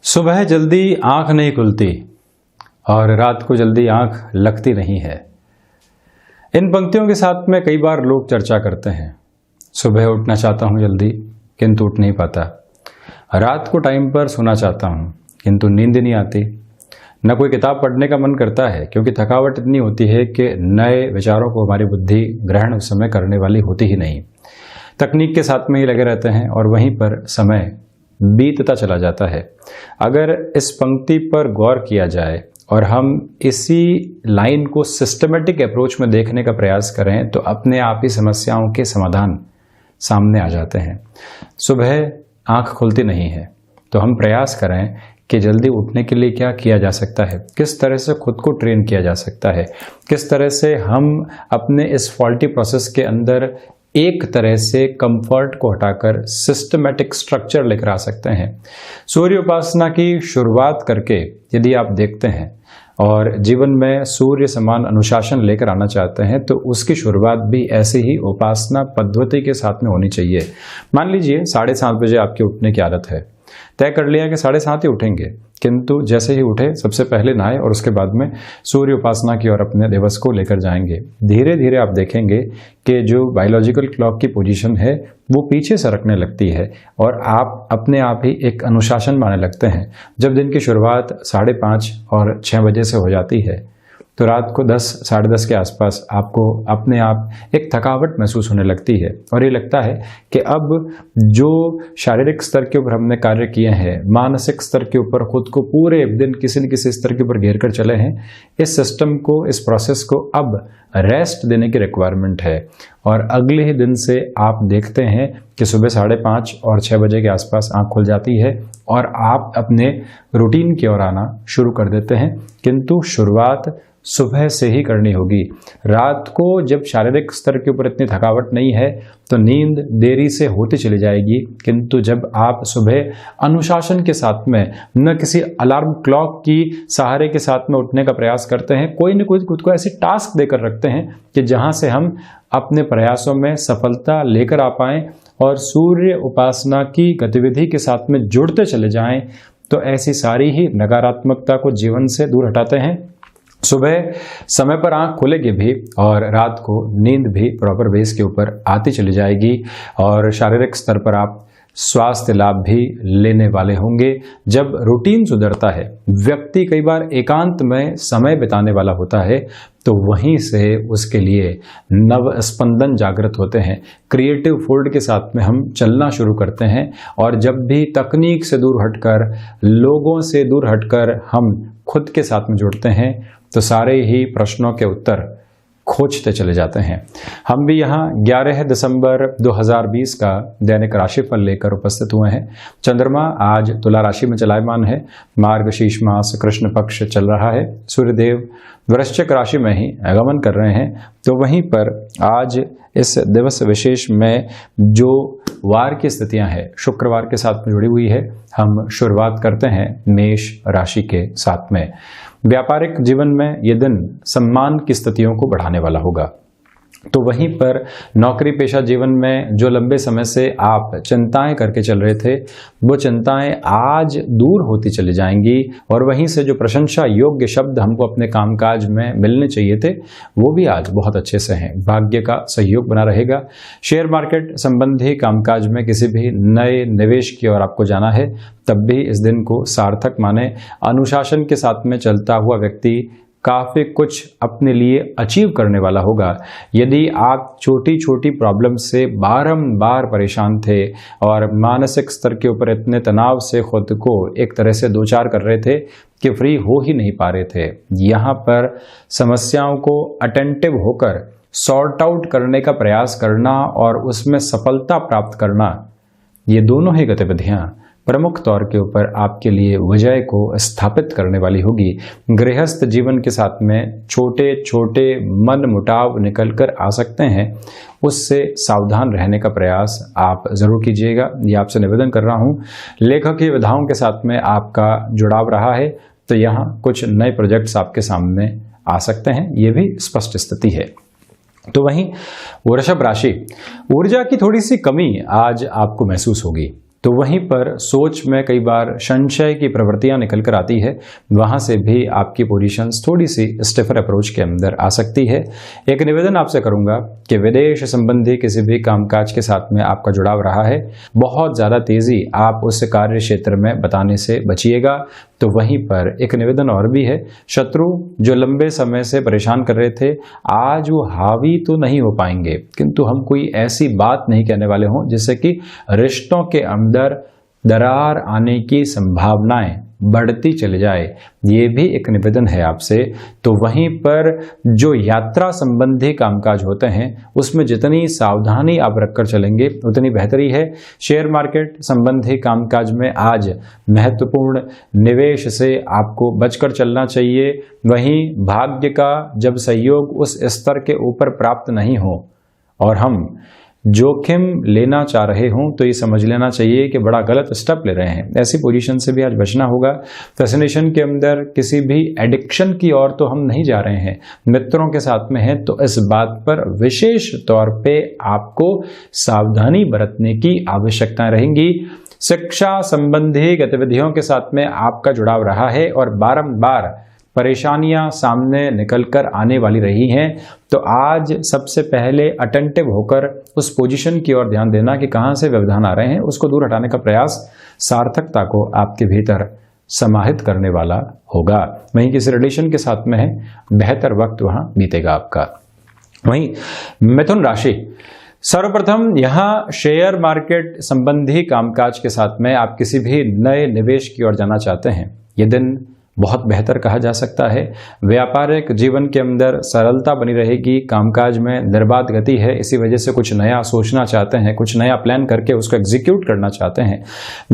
सुबह जल्दी आंख नहीं खुलती और रात को जल्दी आंख लगती नहीं है। इन पंक्तियों के साथ में कई बार लोग चर्चा करते हैं। सुबह उठना चाहता हूं जल्दी किंतु उठ नहीं पाता, रात को टाइम पर सोना चाहता हूं किंतु नींद नहीं आती, न कोई किताब पढ़ने का मन करता है क्योंकि थकावट इतनी होती है कि नए विचारों को हमारी बुद्धि ग्रहण उस समय करने वाली होती ही नहीं। तकनीक के साथ में ही लगे रहते हैं और वहीं पर समय बीतता चला जाता है। अगर इस पंक्ति पर गौर किया जाए और हम इसी लाइन को सिस्टमेटिक अप्रोच में देखने का प्रयास करें तो अपने आप ही समस्याओं के समाधान सामने आ जाते हैं। सुबह आंख खुलती नहीं है तो हम प्रयास करें कि जल्दी उठने के लिए क्या किया जा सकता है, किस तरह से खुद को ट्रेन किया जा सकता है, किस तरह से हम अपने इस फॉल्टी प्रोसेस के अंदर एक तरह से कंफर्ट को हटाकर सिस्टमेटिक स्ट्रक्चर लेकर आ सकते हैं। सूर्य उपासना की शुरुआत करके यदि आप देखते हैं और जीवन में सूर्य समान अनुशासन लेकर आना चाहते हैं तो उसकी शुरुआत भी ऐसी ही उपासना पद्धति के साथ में होनी चाहिए। मान लीजिए 7:30 बजे आपके उठने की आदत है, तय कर लिया कि 7:30 ही उठेंगे, किंतु जैसे ही उठे सबसे पहले नहाए और उसके बाद में सूर्य उपासना की ओर अपने दिवस को लेकर जाएंगे। धीरे धीरे आप देखेंगे कि जो बायोलॉजिकल क्लॉक की पोजीशन है वो पीछे सरकने लगती है और आप अपने आप ही एक अनुशासन मानने लगते हैं। जब दिन की शुरुआत 5:30 और 6 बजे से हो जाती है तो रात को 10 साढ़े 10 के आसपास आपको अपने आप एक थकावट महसूस होने लगती है और ये लगता है कि अब जो शारीरिक स्तर के ऊपर हमने कार्य किए हैं, मानसिक स्तर के ऊपर खुद को पूरे दिन किसी न किसी स्तर के ऊपर घेर कर चले हैं, इस सिस्टम को, इस प्रोसेस को अब रेस्ट देने की रिक्वायरमेंट है। और अगले ही दिन से आप देखते हैं कि सुबह 5:30 और 6 बजे के आसपास आंख खुल जाती है और आप अपने रूटीन की ओर आना शुरू कर देते हैं। किंतु शुरुआत सुबह से ही करनी होगी। रात को जब शारीरिक स्तर के ऊपर इतनी थकावट नहीं है तो नींद देरी से होती चली जाएगी, किंतु जब आप सुबह अनुशासन के साथ में, न किसी अलार्म क्लॉक की सहारे के साथ में उठने का प्रयास करते हैं, कोई न कोई खुद को ऐसी टास्क देकर रखते हैं कि जहां से हम अपने प्रयासों में सफलता लेकर आ पाएं और सूर्य उपासना की गतिविधि के साथ में जुड़ते चले जाएं, तो ऐसी सारी ही नकारात्मकता को जीवन से दूर हटाते हैं। सुबह समय पर आंख खुलेगी भी और रात को नींद भी प्रॉपर बेस के ऊपर आती चली जाएगी और शारीरिक स्तर पर आप स्वास्थ्य लाभ भी लेने वाले होंगे। जब रूटीन सुधरता है, व्यक्ति कई बार एकांत में समय बिताने वाला होता है तो वहीं से उसके लिए नव स्पंदन जागृत होते हैं। क्रिएटिव फोल्ड के साथ में हम चलना शुरू करते हैं और जब भी तकनीक से दूर हटकर, लोगों से दूर हटकर हम खुद के साथ में जुड़ते हैं तो सारे ही प्रश्नों के उत्तर खोजते चले जाते हैं। हम भी यहाँ 11 दिसंबर 2020 का दैनिक राशिफल लेकर उपस्थित हुए हैं। चंद्रमा आज तुला राशि में चलायमान है। मार्गशीर्ष मास कृष्ण पक्ष चल रहा है। सूर्यदेव वृश्चिक राशि में ही आगमन कर रहे हैं। तो वहीं पर आज इस दिवस विशेष में जो वार की स्थितियां हैं शुक्रवार के साथ में जुड़ी हुई है। हम शुरुआत करते हैं मेष राशि के साथ में। व्यापारिक जीवन में ये दिन सम्मान की स्थितियों को बढ़ाने वाला होगा। तो वहीं पर नौकरी पेशा जीवन में जो लंबे समय से आप चिंताएं करके चल रहे थे वो चिंताएं आज दूर होती चली जाएंगी और वहीं से जो प्रशंसा योग्य शब्द हमको अपने कामकाज में मिलने चाहिए थे वो भी आज बहुत अच्छे से हैं। भाग्य का सहयोग बना रहेगा। शेयर मार्केट संबंधी कामकाज में किसी भी नए निवेश की ओर आपको जाना है तब भी इस दिन को सार्थक माने। अनुशासन के साथ में चलता हुआ व्यक्ति काफ़ी कुछ अपने लिए अचीव करने वाला होगा। यदि आप छोटी छोटी प्रॉब्लम से बारंबार परेशान थे और मानसिक स्तर के ऊपर इतने तनाव से खुद को एक तरह से दो चार कर रहे थे कि फ्री हो ही नहीं पा रहे थे, यहाँ पर समस्याओं को अटेंटिव होकर सॉर्ट आउट करने का प्रयास करना और उसमें सफलता प्राप्त करना, ये दोनों ही गतिविधियाँ प्रमुख तौर के ऊपर आपके लिए विजय को स्थापित करने वाली होगी। गृहस्थ जीवन के साथ में छोटे छोटे मन मुटाव निकल कर आ सकते हैं, उससे सावधान रहने का प्रयास आप जरूर कीजिएगा। ये आपसे निवेदन कर रहा हूँ। लेखक की विधाओं के साथ में आपका जुड़ाव रहा है तो यहाँ कुछ नए प्रोजेक्ट्स आपके सामने आ सकते हैं, ये भी स्पष्ट स्थिति है। तो वहीं वृषभ राशि, ऊर्जा की थोड़ी सी कमी आज आपको महसूस होगी। तो वहीं पर सोच में कई बार संशय की प्रवृत्तियां निकल कर आती है, वहां से भी आपकी पोजीशंस थोड़ी सी स्टिफर अप्रोच के अंदर आ सकती है। एक निवेदन आपसे करूंगा कि विदेश संबंधी किसी भी कामकाज के साथ में आपका जुड़ाव रहा है, बहुत ज़्यादा तेज़ी आप उस कार्य क्षेत्र में बताने से बचिएगा। तो वहीं पर एक निवेदन और भी है, शत्रु जो लंबे समय से परेशान कर रहे थे, आज वो हावी तो नहीं हो पाएंगे, किंतु हम कोई ऐसी बात नहीं कहने वाले हों जिससे कि रिश्तों के अंदर दरार आने की संभावनाएं बढ़ती चली जाए। ये भी एक निवेदन है आपसे। तो वहीं पर जो यात्रा संबंधी कामकाज होते हैं उसमें जितनी सावधानी आप रखकर चलेंगे उतनी बेहतरी है। शेयर मार्केट संबंधी कामकाज में आज महत्वपूर्ण निवेश से आपको बचकर चलना चाहिए। वहीं भाग्य का जब सहयोग उस स्तर के ऊपर प्राप्त नहीं हो और हम जोखिम लेना चाह रहे हों तो ये समझ लेना चाहिए कि बड़ा गलत स्टेप ले रहे हैं। ऐसी पोजीशन से भी आज बचना होगा। फैसिनेशन के अंदर किसी भी एडिक्शन की ओर तो हम नहीं जा रहे हैं, मित्रों के साथ में हैं, तो इस बात पर विशेष तौर पे आपको सावधानी बरतने की आवश्यकता रहेंगी। शिक्षा संबंधी गतिविधियों के साथ में आपका जुड़ाव रहा है और बारंबार परेशानियां सामने निकलकर आने वाली रही हैं, तो आज सबसे पहले अटेंटिव होकर उस पोजीशन की ओर ध्यान देना कि कहां से व्यवधान आ रहे हैं, उसको दूर हटाने का प्रयास सार्थकता को आपके भीतर समाहित करने वाला होगा। वहीं किसी रिलेशन के साथ में है, बेहतर वक्त वहां बीतेगा आपका। वहीं मिथुन राशि, सर्वप्रथम यहां शेयर मार्केट संबंधी कामकाज के साथ में आप किसी भी नए निवेश की ओर जाना चाहते हैं, ये दिन बहुत बेहतर कहा जा सकता है। व्यापारिक जीवन के अंदर सरलता बनी रहेगी, कामकाज में निर्बाध गति है, इसी वजह से कुछ नया सोचना चाहते हैं, कुछ नया प्लान करके उसको एग्जीक्यूट करना चाहते हैं,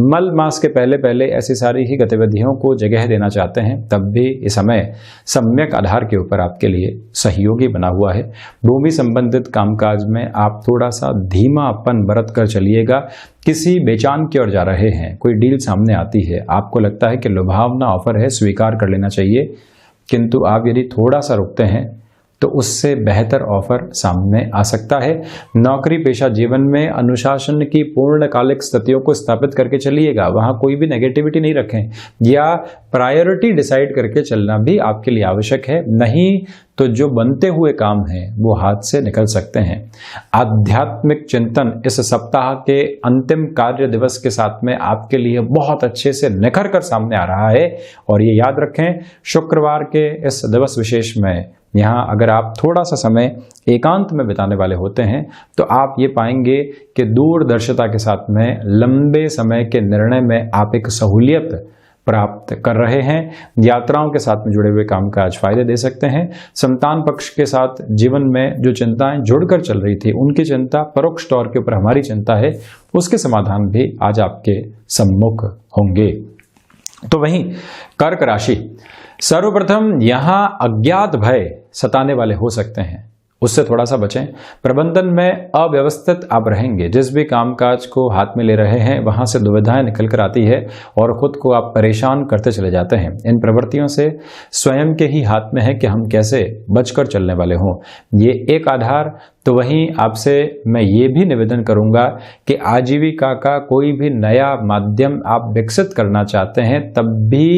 मल मास के पहले पहले ऐसी सारी ही गतिविधियों को जगह देना चाहते हैं, तब भी इस समय सम्यक आधार के ऊपर आपके लिए सहयोगी बना हुआ है। भूमि संबंधित कामकाज में आप थोड़ा सा धीमापन बरत कर चलिएगा। किसी बेचान की ओर जा रहे हैं, कोई डील सामने आती है, आपको लगता है कि लुभावना ऑफर है, स्वीकार कर लेना चाहिए, किंतु आप यदि थोड़ा सा रुकते हैं तो उससे बेहतर ऑफर सामने आ सकता है। नौकरी पेशा जीवन में अनुशासन की पूर्णकालिक स्थितियों को स्थापित करके चलिएगा, वहां कोई भी नेगेटिविटी नहीं रखें, या प्रायोरिटी डिसाइड करके चलना भी आपके लिए आवश्यक है, नहीं तो जो बनते हुए काम हैं वो हाथ से निकल सकते हैं। आध्यात्मिक चिंतन इस सप्ताह के अंतिम कार्य दिवस के साथ में आपके लिए बहुत अच्छे से निखर कर सामने आ रहा है। और ये याद रखें, शुक्रवार के इस दिवस विशेष में यहाँ अगर आप थोड़ा सा समय एकांत में बिताने वाले होते हैं तो आप ये पाएंगे कि दूरदर्शिता के साथ में लंबे समय के निर्णय में आप एक सहूलियत प्राप्त कर रहे हैं। यात्राओं के साथ में जुड़े हुए कामकाज फायदे दे सकते हैं। संतान पक्ष के साथ जीवन में जो चिंताएं जुड़कर चल रही थी, उनकी चिंता परोक्ष तौर के ऊपर हमारी चिंता है, उसके समाधान भी आज आपके सम्मुख होंगे। तो वहीं कर्क राशि, सर्वप्रथम यहां अज्ञात भय सताने वाले हो सकते हैं, उससे थोड़ा सा बचें। प्रबंधन में अव्यवस्थित आप रहेंगे, जिस भी कामकाज को हाथ में ले रहे हैं वहां से दुविधाएं निकल कर आती है और खुद को आप परेशान करते चले जाते हैं। इन प्रवृत्तियों से स्वयं के ही हाथ में है कि हम कैसे बचकर चलने वाले हों, ये एक आधार। तो वहीं आपसे मैं ये भी निवेदन करूंगा कि आजीविका का कोई भी नया माध्यम आप विकसित करना चाहते हैं, तब भी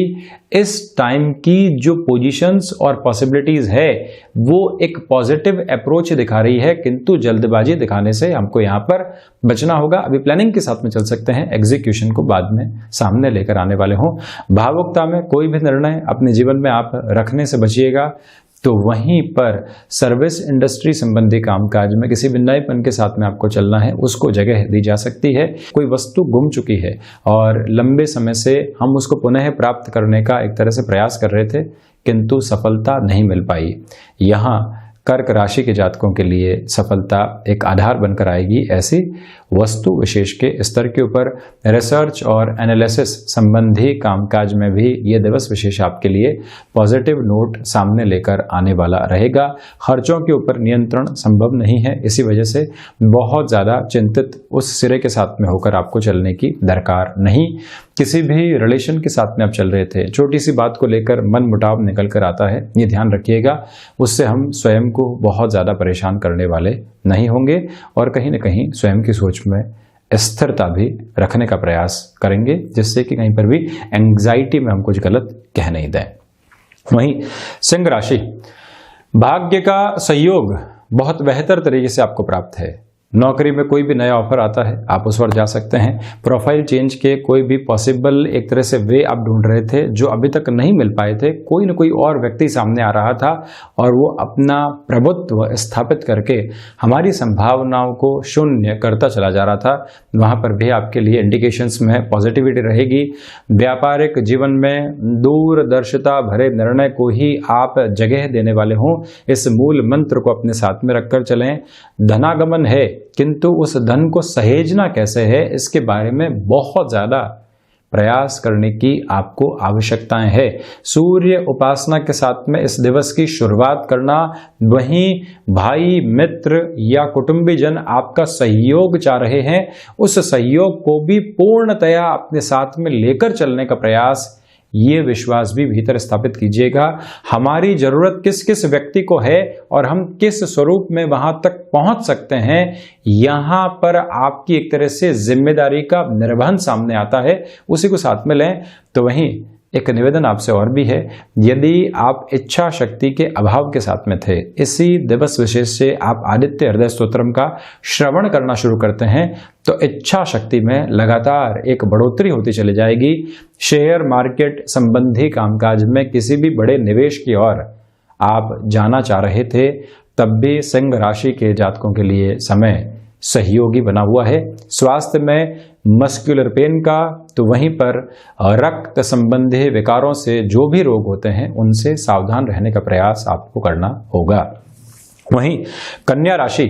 इस टाइम की जो पोजीशंस और पॉसिबिलिटीज है वो एक पॉजिटिव अप्रोच दिखा रही है, किंतु जल्दबाजी दिखाने से हमको यहाँ पर बचना होगा। अभी प्लानिंग के साथ में चल सकते हैं, एग्जीक्यूशन को बाद में सामने लेकर आने वाले हों। भावुकता में कोई भी निर्णय अपने जीवन में आप रखने से बचिएगा। तो वहीं पर सर्विस इंडस्ट्री संबंधी कामकाज में किसी भी नएपन के साथ में आपको चलना है, उसको जगह दी जा सकती है। कोई वस्तु गुम चुकी है और लंबे समय से हम उसको पुनः प्राप्त करने का एक तरह से प्रयास कर रहे थे, किंतु सफलता नहीं मिल पाई। यहाँ कर्क राशि के जातकों के लिए सफलता एक आधार बनकर आएगी। ऐसी वस्तु विशेष के स्तर के ऊपर रिसर्च और एनालिसिस संबंधी कामकाज में भी ये दिवस विशेष आपके लिए पॉजिटिव नोट सामने लेकर आने वाला रहेगा। खर्चों के ऊपर नियंत्रण संभव नहीं है, इसी वजह से बहुत ज़्यादा चिंतित उस सिरे के साथ में होकर आपको चलने की दरकार नहीं। किसी भी रिलेशन के साथ में आप चल रहे थे, छोटी सी बात को लेकर मन मुटाव निकल कर आता है, ये ध्यान रखिएगा। उससे हम स्वयं को बहुत ज़्यादा परेशान करने वाले नहीं होंगे और कहीं न कहीं स्वयं की सोच में स्थिरता भी रखने का प्रयास करेंगे, जिससे कि कहीं पर भी एंग्जाइटी में हम कुछ गलत कह नहीं दें। वहीं सिंह राशि, भाग्य का सहयोग बहुत बेहतर तरीके से आपको प्राप्त है। नौकरी में कोई भी नया ऑफर आता है, आप उस पर जा सकते हैं। प्रोफाइल चेंज के कोई भी पॉसिबल एक तरह से वे आप ढूंढ रहे थे जो अभी तक नहीं मिल पाए थे, कोई न कोई और व्यक्ति सामने आ रहा था और वो अपना प्रभुत्व स्थापित करके हमारी संभावनाओं को शून्य करता चला जा रहा था। वहां पर भी आपके लिए इंडिकेशंस में पॉजिटिविटी रहेगी। व्यापारिक जीवन में दूरदर्शिता भरे निर्णय को ही आप जगह देने वाले हों, इस मूल मंत्र को अपने साथ में रखकर चलें। धनागमन है, किंतु उस धन को सहेजना कैसे है, इसके बारे में बहुत ज्यादा प्रयास करने की आपको आवश्यकताएं है। सूर्य उपासना के साथ में इस दिवस की शुरुआत करना, वहीं भाई मित्र या कुटुंबीजन आपका सहयोग चाह रहे हैं, उस सहयोग को भी पूर्णतया अपने साथ में लेकर चलने का प्रयास, ये विश्वास भी भीतर स्थापित कीजिएगा। हमारी जरूरत किस किस व्यक्ति को है और हम किस स्वरूप में वहां तक पहुंच सकते हैं, यहां पर आपकी एक तरह से जिम्मेदारी का निर्वहन सामने आता है, उसी को साथ में लें। तो वहीं एक निवेदन आपसे और भी है, यदि आप इच्छा शक्ति के अभाव के साथ में थे, इसी दिवस विशेष से आप आदित्य हृदय स्तोत्रम का श्रवण करना शुरू करते हैं तो इच्छा शक्ति में लगातार एक बढ़ोतरी होती चली जाएगी। शेयर मार्केट संबंधी कामकाज में किसी भी बड़े निवेश की ओर आप जाना चाह रहे थे, तब भी सिंह राशि के जातकों के लिए समय सहयोगी बना हुआ है। स्वास्थ्य में मस्कुलर पेन का, तो वहीं पर रक्त संबंधी विकारों से जो भी रोग होते हैं उनसे सावधान रहने का प्रयास आपको करना होगा। वहीं कन्या राशि,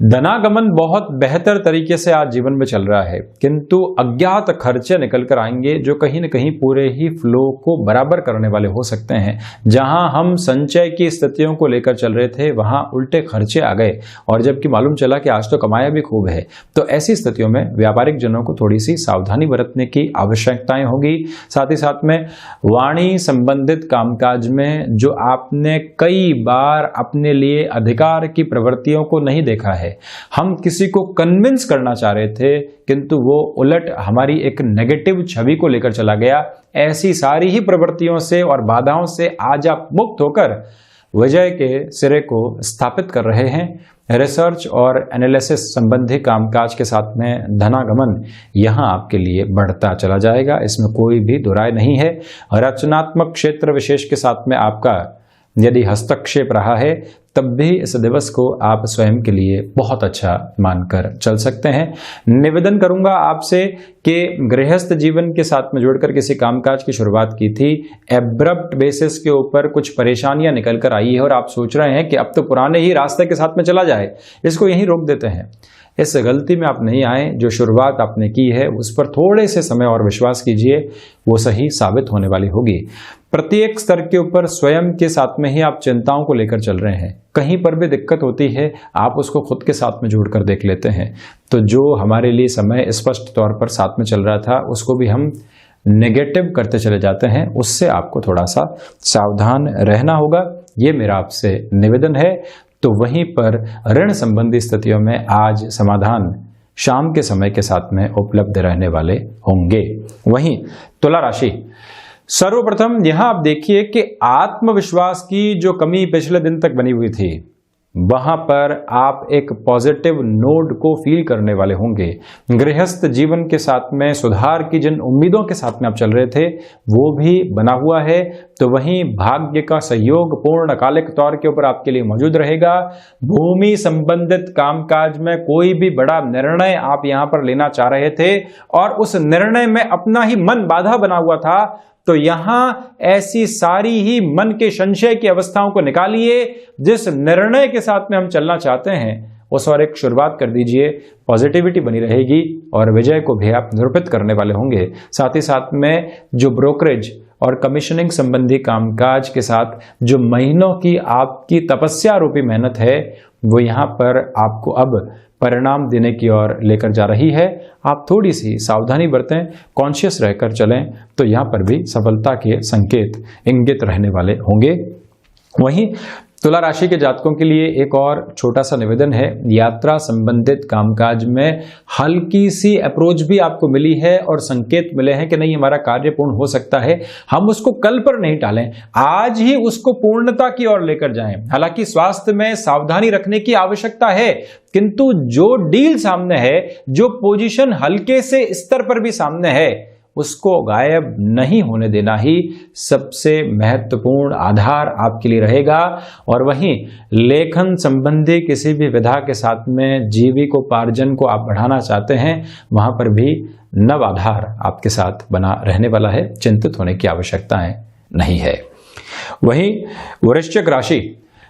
धनागमन बहुत बेहतर तरीके से आज जीवन में चल रहा है, किंतु अज्ञात खर्चे निकल कर आएंगे जो कहीं न कहीं पूरे ही फ्लो को बराबर करने वाले हो सकते हैं। जहां हम संचय की स्थितियों को लेकर चल रहे थे, वहां उल्टे खर्चे आ गए और जबकि मालूम चला कि आज तो कमाया भी खूब है। तो ऐसी स्थितियों में व्यापारिक जनों को थोड़ी सी सावधानी बरतने की आवश्यकताएं होगी। साथ ही साथ में वाणी संबंधित कामकाज में जो आपने कई बार अपने लिए अधिकार की प्रवृत्तियों को नहीं देखा है, हम किसी को कन्विंस करना चाह रहे थे, किंतु वो उलट हमारी एक नेगेटिव छवि को लेकर चला गया। ऐसी सारी ही प्रवृत्तियों से और बाधाओं से आज आप मुक्त होकर विजय के सिरे को स्थापित कर रहे हैं। रिसर्च और एनालिसिस संबंधी कामकाज के साथ में धनागमन यहां आपके लिए बढ़ता चला जाएगा, इसमें कोई भी दुराय नहीं है। रचनात्मक क्षेत्र विशेष के साथ में आपका यदि हस्तक्षेप रहा है, तब भी इस दिवस को आप स्वयं के लिए बहुत अच्छा मानकर चल सकते हैं। निवेदन करूंगा आपसे कि गृहस्थ जीवन के साथ में जोड़कर किसी कामकाज की शुरुआत की थी, एब्रप्ट बेसिस के ऊपर कुछ परेशानियां निकल कर आई है और आप सोच रहे हैं कि अब तो पुराने ही रास्ते के साथ में चला जाए, इसको यहीं रोक देते हैं। इस गलती में आप नहीं आए। जो शुरुआत आपने की है उस पर थोड़े से समय और विश्वास कीजिए, वो सही साबित होने वाली होगी। प्रत्येक स्तर के ऊपर स्वयं के साथ में ही आप चिंताओं को लेकर चल रहे हैं। कहीं पर भी दिक्कत होती है, आप उसको खुद के साथ में जोड़कर देख लेते हैं। तो जो हमारे लिए समय स्पष्ट तौर पर साथ में चल रहा था, उसको भी हम नेगेटिव करते चले जाते हैं। उससे आपको थोड़ा सा सावधान रहना होगा, ये मेरा आपसे निवेदन है। तो वहीं पर ऋण संबंधी स्थितियों में आज समाधान शाम के समय के साथ में उपलब्ध रहने वाले होंगे। वहीं तुला राशि, सर्वप्रथम यहां आप देखिए कि आत्मविश्वास की जो कमी पिछले दिन तक बनी हुई थी, वहां पर आप एक पॉजिटिव नोड को फील करने वाले होंगे। गृहस्थ जीवन के साथ में सुधार की जिन उम्मीदों के साथ में आप चल रहे थे, वो भी बना हुआ है। तो वहीं भाग्य का सहयोग पूर्णकालिक तौर के ऊपर आपके लिए मौजूद रहेगा। भूमि संबंधित कामकाज में कोई भी बड़ा निर्णय आप यहां पर लेना चाह रहे थे और उस निर्णय में अपना ही मन बाधा बना हुआ था, तो यहां ऐसी सारी ही मन के संशय की अवस्थाओं को निकालिए। जिस निर्णय के साथ में हम चलना चाहते हैं उस और एक शुरुआत कर दीजिए। पॉजिटिविटी बनी रहेगी और विजय को भी आप निरूपित करने वाले होंगे। साथ ही साथ में जो ब्रोकरेज और कमीशनिंग संबंधी कामकाज के साथ जो महीनों की आपकी तपस्या रूपी मेहनत है, वो यहाँ पर आपको अब परिणाम देने की ओर लेकर जा रही है। आप थोड़ी सी सावधानी बरतें, कॉन्शियस रहकर चलें, तो यहाँ पर भी सफलता के संकेत इंगित रहने वाले होंगे। वहीं तुला राशि के जातकों के लिए एक और छोटा सा निवेदन है। यात्रा संबंधित कामकाज में हल्की सी अप्रोच भी आपको मिली है और संकेत मिले हैं कि नहीं, हमारा कार्य पूर्ण हो सकता है। हम उसको कल पर नहीं टालें, आज ही उसको पूर्णता की ओर लेकर जाएं। हालांकि स्वास्थ्य में सावधानी रखने की आवश्यकता है, किंतु जो डील सामने है, जो पोजीशन हल्के से स्तर पर भी सामने है, उसको गायब नहीं होने देना ही सबसे महत्वपूर्ण आधार आपके लिए रहेगा। और वहीं लेखन संबंधी किसी भी विधा के साथ में जीविकोपार्जन को आप बढ़ाना चाहते हैं, वहां पर भी नव आधार आपके साथ बना रहने वाला है, चिंतित होने की आवश्यकता नहीं है। वहीं वृश्चिक राशि,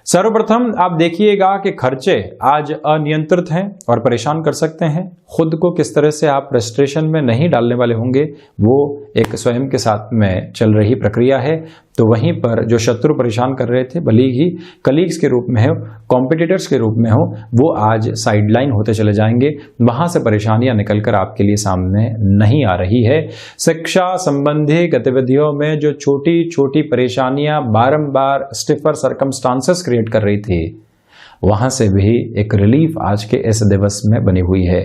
सर्वप्रथम आप देखिएगा कि खर्चे आज अनियंत्रित हैं और परेशान कर सकते हैं। खुद को किस तरह से आप फ्रस्ट्रेशन में नहीं डालने वाले होंगे, वो एक स्वयं के साथ में चल रही प्रक्रिया है। तो वहीं पर जो शत्रु परेशान कर रहे थे, भले ही कलीग्स के रूप में हो, कॉम्पिटिटर्स के रूप में हो, वो आज साइडलाइन होते चले जाएंगे। वहां से परेशानियां निकलकर आपके लिए सामने नहीं आ रही है। शिक्षा संबंधी गतिविधियों में जो छोटी छोटी परेशानियां बारंबार स्टिफर सर्कमस्टांसेस क्रिएट कर रही थी, वहां से भी एक रिलीफ आज के इस दिवस में बनी हुई है।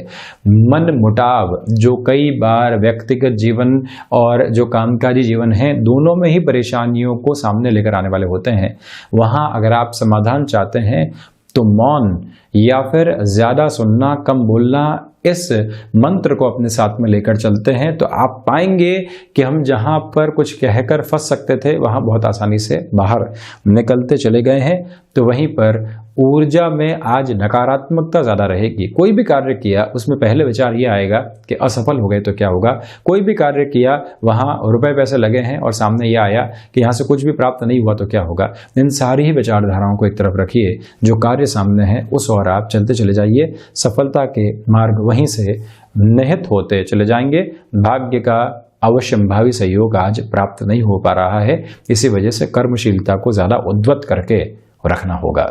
मन मुटाव जो कई बार व्यक्तिगत जीवन और जो कामकाजी जीवन है, दोनों में ही परेशानियों को सामने लेकर आने वाले होते हैं। वहां अगर आप समाधान चाहते हैं तो मौन या फिर ज्यादा सुनना, कम बोलना, इस मंत्र को अपने साथ में लेकर चलते हैं तो आप पाएंगे कि हम जहां पर कुछ कहकर फंस सकते थे, वहां बहुत आसानी से बाहर निकलते चले गए हैं। तो वहीं पर ऊर्जा में आज नकारात्मकता ज्यादा रहेगी। कोई भी कार्य किया उसमें पहले विचार ये आएगा कि असफल हो गए तो क्या होगा। कोई भी कार्य किया, वहां रुपए पैसे लगे हैं और सामने ये आया कि यहां से कुछ भी प्राप्त नहीं हुआ तो क्या होगा। इन सारी ही विचारधाराओं को एक तरफ रखिए, जो कार्य सामने है उस ओर आप चलते चले जाइए। सफलता के मार्ग वहीं से निहित होते चले जाएंगे। भाग्य का अवश्यंभावी सहयोग आज प्राप्त नहीं हो पा रहा है, इसी वजह से कर्मशीलता को ज्यादा उद्वत करके रखना होगा।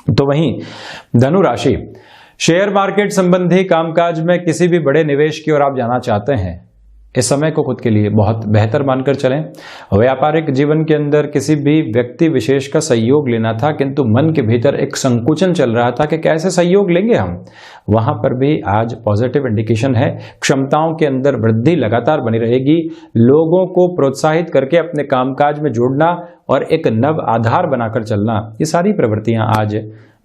तो वहीं धनु राशि, शेयर मार्केट संबंधी कामकाज में किसी भी बड़े निवेश की ओर आप जाना चाहते हैं, इस समय को खुद के लिए बहुत बेहतर मानकर चलें। व्यापारिक जीवन के अंदर किसी भी व्यक्ति विशेष का सहयोग लेना था, किंतु मन के भीतर एक संकुचन चल रहा था कि कैसे सहयोग लेंगे हम, वहां पर भी आज पॉजिटिव इंडिकेशन है। क्षमताओं के अंदर वृद्धि लगातार बनी रहेगी। लोगों को प्रोत्साहित करके अपने कामकाज में जोड़ना और एक नव आधार बनाकर चलना, ये सारी प्रवृत्तियां आज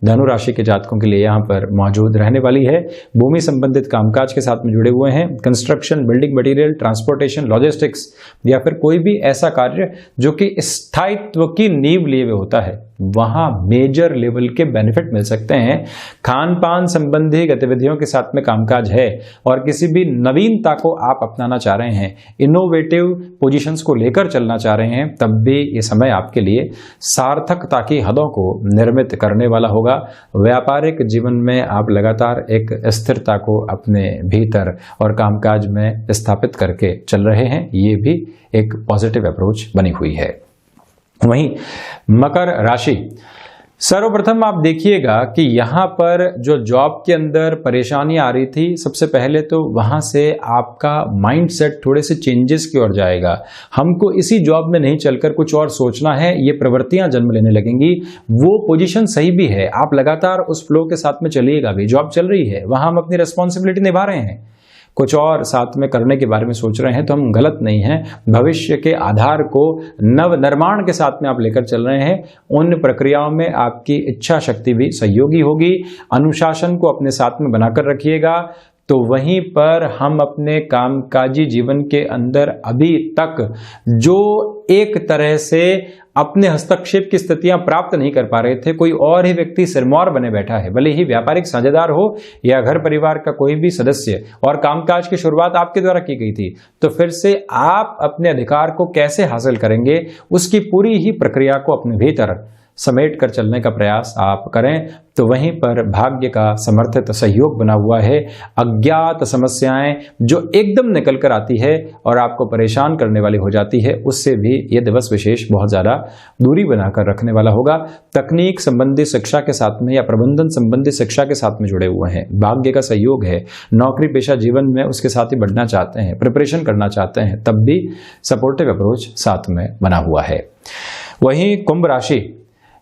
धनु राशि के जातकों के लिए यहाँ पर मौजूद रहने वाली है। भूमि संबंधित कामकाज के साथ में जुड़े हुए हैं, construction, building material, transportation, logistics या फिर कोई भी ऐसा कार्य जो कि स्थायित्व की नींव लिए हुए होता है, वहां मेजर लेवल के बेनिफिट मिल सकते हैं। खान पान संबंधी गतिविधियों के साथ में कामकाज है और किसी भी नवीनता को आप अपनाना चाह रहे हैं, इनोवेटिव पोजीशंस को लेकर चलना चाह रहे हैं, तब भी ये समय आपके लिए सार्थकता की हदों को निर्मित करने वाला होगा। व्यापारिक जीवन में आप लगातार एक स्थिरता को अपने भीतर और कामकाज में स्थापित करके चल रहे हैं, ये भी एक पॉजिटिव अप्रोच बनी हुई है। वहीं मकर राशि, सर्वप्रथम आप देखिएगा कि यहां पर जो जॉब के अंदर परेशानियां आ रही थी, सबसे पहले तो वहां से आपका माइंडसेट थोड़े से चेंजेस की ओर जाएगा। हमको इसी जॉब में नहीं चलकर कुछ और सोचना है, ये प्रवृत्तियां जन्म लेने लगेंगी। वो पोजीशन सही भी है, आप लगातार उस फ्लो के साथ में चलिएगा भी। जॉब चल रही है, वहां हम अपनी रिस्पॉन्सिबिलिटी निभा रहे हैं, कुछ और साथ में करने के बारे में सोच रहे हैं तो हम गलत नहीं हैं। भविष्य के आधार को नव निर्माण के साथ में आप लेकर चल रहे हैं। उन प्रक्रियाओं में आपकी इच्छा शक्ति भी सहयोगी होगी। अनुशासन को अपने साथ में बनाकर रखिएगा। तो वहीं पर हम अपने कामकाजी जीवन के अंदर अभी तक जो एक तरह से अपने हस्तक्षेप की स्थितियां प्राप्त नहीं कर पा रहे थे, कोई और ही व्यक्ति सिरमौर बने बैठा है, भले ही व्यापारिक साझेदार हो या घर परिवार का कोई भी सदस्य, और कामकाज की शुरुआत आपके द्वारा की गई थी, तो फिर से आप अपने अधिकार को कैसे हासिल करेंगे, उसकी पूरी ही प्रक्रिया को अपने भीतर समेट कर चलने का प्रयास आप करें। तो वहीं पर भाग्य का समर्थित सहयोग बना हुआ है। अज्ञात समस्याएं जो एकदम निकल कर आती है और आपको परेशान करने वाली हो जाती है, उससे भी ये दिवस विशेष बहुत ज़्यादा दूरी बनाकर रखने वाला होगा। तकनीक संबंधी शिक्षा के साथ में या प्रबंधन संबंधी शिक्षा के साथ में जुड़े हुए हैं, भाग्य का सहयोग है। नौकरी पेशा जीवन में उसके साथ ही बढ़ना चाहते हैं, प्रिपरेशन करना चाहते हैं, तब भी सपोर्टिव अप्रोच साथ में बना हुआ है। वहीं कुंभ राशि,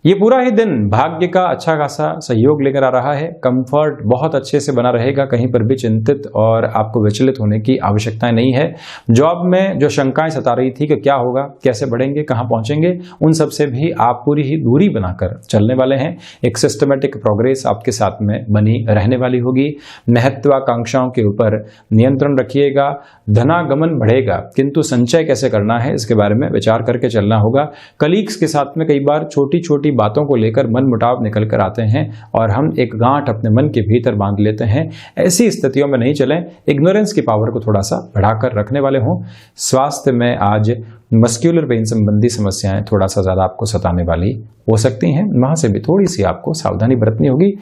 ये पूरा ही दिन भाग्य का अच्छा खासा सहयोग लेकर आ रहा है। कंफर्ट बहुत अच्छे से बना रहेगा, कहीं पर भी चिंतित और आपको विचलित होने की आवश्यकता नहीं है। जॉब में जो शंकाएं सता रही थी कि क्या होगा, कैसे बढ़ेंगे, कहां पहुंचेंगे, उन सब से भी आप पूरी ही दूरी बनाकर चलने वाले हैं। एक सिस्टमेटिक प्रोग्रेस आपके साथ में बनी रहने वाली होगी। महत्वाकांक्षाओं के ऊपर नियंत्रण रखिएगा। धनागमन बढ़ेगा, किंतु संचय कैसे करना है इसके बारे में विचार करके चलना होगा। कलीग्स के साथ में कई बार छोटी छोटी बातों को लेकर मन मुटाव निकल कर आते हैं और हम एक गांठ अपने मन के भीतर बांध लेते हैं। ऐसी स्थितियों में नहीं चलें। इग्नोरेंस की पावर को थोड़ा सा बढ़ाकर रखने वाले हों। स्वास्थ्य में आज मस्क्यूलर पेन संबंधी समस्याएं थोड़ा सा ज्यादा आपको सताने वाली हो सकती हैं, वहां से भी थोड़ी सी आपको सावधानी बरतनी होगी।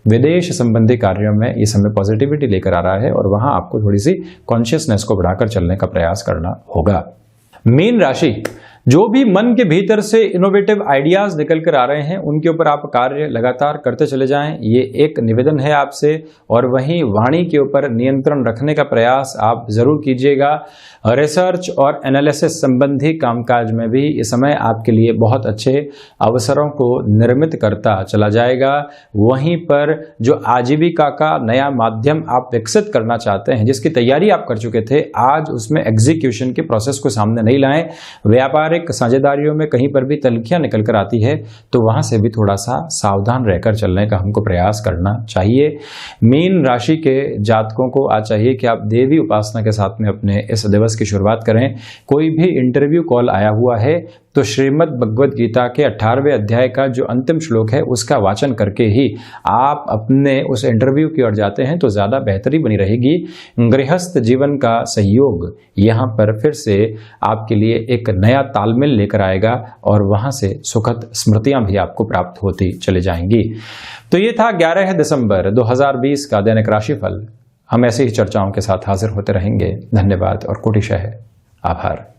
विदेश संबंधी कार्यों में ये समय पॉजिटिविटी लेकर आ रहा है और वहां आपको थोड़ी सी कॉन्शियसनेस को बढ़ाकर चलने का प्रयास करना होगा। मीन राशि, जो भी मन के भीतर से इनोवेटिव आइडियाज निकल कर आ रहे हैं उनके ऊपर आप कार्य लगातार करते चले जाएं, ये एक निवेदन है आपसे। और वहीं वाणी के ऊपर नियंत्रण रखने का प्रयास आप जरूर कीजिएगा। रिसर्च और एनालिसिस संबंधी कामकाज में भी इस समय आपके लिए बहुत अच्छे अवसरों को निर्मित करता चला जाएगा। वहीं पर जो आजीविका का नया माध्यम आप विकसित करना चाहते हैं, जिसकी तैयारी आप कर चुके थे, आज उसमें एग्जीक्यूशन के प्रोसेस को सामने नहीं लाएं। व्यापारिक साझेदारियों में कहीं पर भी तलखियां निकल कर आती है तो वहां से भी थोड़ा सा सावधान रहकर चलने का हमको प्रयास करना चाहिए। मीन राशि के जातकों को आज चाहिए कि आप देवी उपासना के साथ में अपने इस दिवस की शुरुआत करें। कोई भी इंटरव्यू कॉल आया हुआ है तो श्रीमद् भगवद गीता के 18वें अध्याय का जो अंतिम श्लोक है उसका वाचन करके ही आप अपने उस इंटरव्यू की ओर जाते हैं तो ज्यादा बेहतरी बनी रहेगी। गृहस्थ जीवन का सहयोग यहाँ पर फिर से आपके लिए एक नया तालमेल लेकर आएगा और वहां से सुखद स्मृतियां भी आपको प्राप्त होती चली जाएंगी। तो ये था 11 दिसंबर 2020 का दैनिक राशिफल। हम ऐसी ही चर्चाओं के साथ हाजिर होते रहेंगे। धन्यवाद और कोटिशः आभार।